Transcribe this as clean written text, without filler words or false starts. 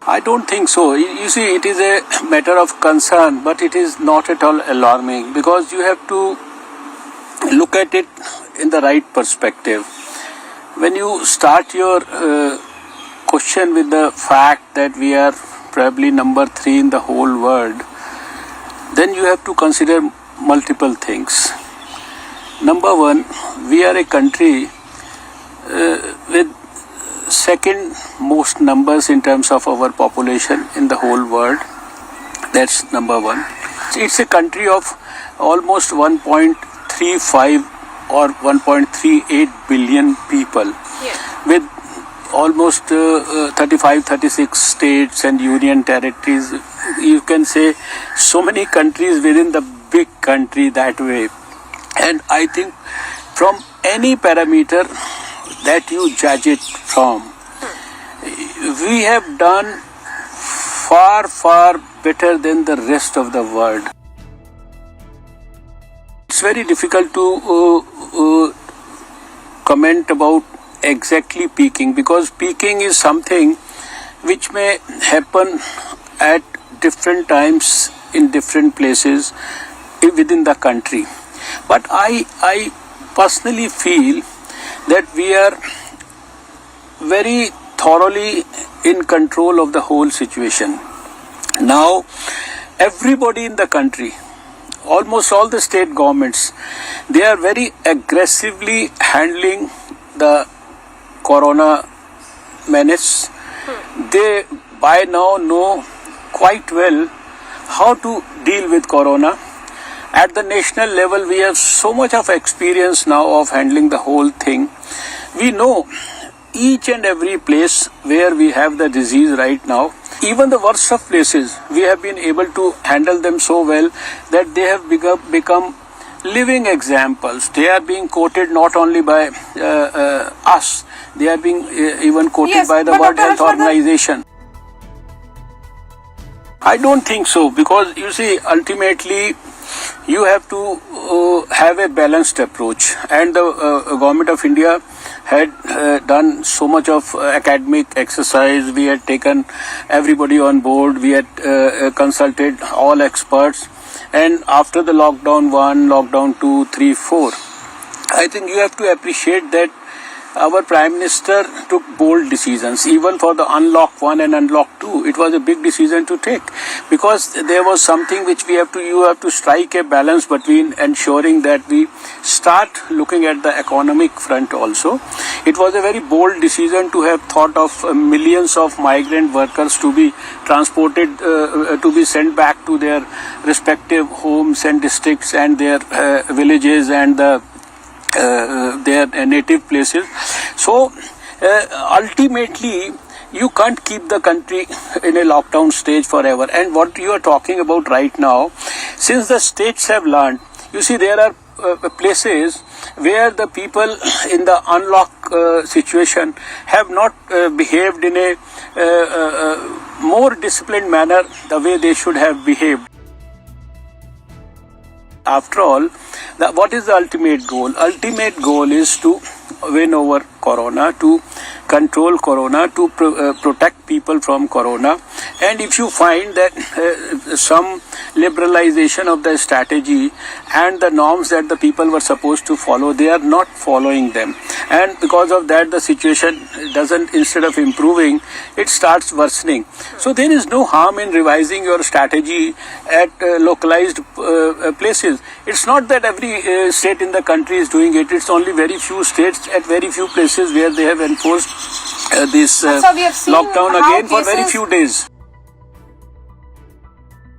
I don't think so. You see, it is a matter of concern, but it is not at all alarming because you have to look at it in the right perspective. When you start your question with the fact that we are probably number 3 in the whole world, then you have to consider multiple things. Number 1, we are a country with second most numbers in terms of our population in the whole world. That's number 1. It's a country of almost 1.35 or 1.38 billion people, with almost 35-36 states and union territories. You can say so many countries within the big country that way. And I think from any parameter that you judge it from, we have done far, far better than the rest of the world. It's very difficult to comment about exactly peaking, because peaking is something which may happen at different times in different places within the country. But I personally feel that we are very thoroughly in control of the whole situation. Now, everybody in the country, almost all the state governments, they are very aggressively handling the corona menace. They by now know quite well how to deal with corona. At the national level, we have so much of experience now of handling the whole thing. We know each and every place where we have the disease right now. Even the worst of places, we have been able to handle them so well that they have become living examples. They are being quoted not only by us, they are being even quoted by the World Health Organization. I don't think so, because you see, ultimately you have to have a balanced approach, and the government of India had done so much of academic exercise. We had taken everybody on board. We had consulted all experts, and after the lockdown 1, lockdown 2, 3, 4, I think you have to appreciate that our Prime Minister took bold decisions. Even for the unlock 1 and unlock 2, it was a big decision to take, because there was something which you have to strike a balance between ensuring that we start looking at the economic front also. It was a very bold decision to have thought of millions of migrant workers to be transported, to be sent back to their respective homes and districts and their villages and their native places. So ultimately you can't keep the country in a lockdown stage forever. And what you are talking about right now, since the states have learned, you see, there are places where the people in the unlock situation have not behaved in a more disciplined manner the way they should have behaved. After all, what is the ultimate goal? Ultimate goal is to win over corona, to control corona, to protect people from corona. And if you find that some liberalization of the strategy and the norms that the people were supposed to follow, they are not following them, and because of that the situation doesn't, instead of improving, it starts worsening. So there is no harm in revising your strategy at localized places. It's not that every state in the country is doing it. It's only very few states at very few places where they have enforced this lockdown again for very few days.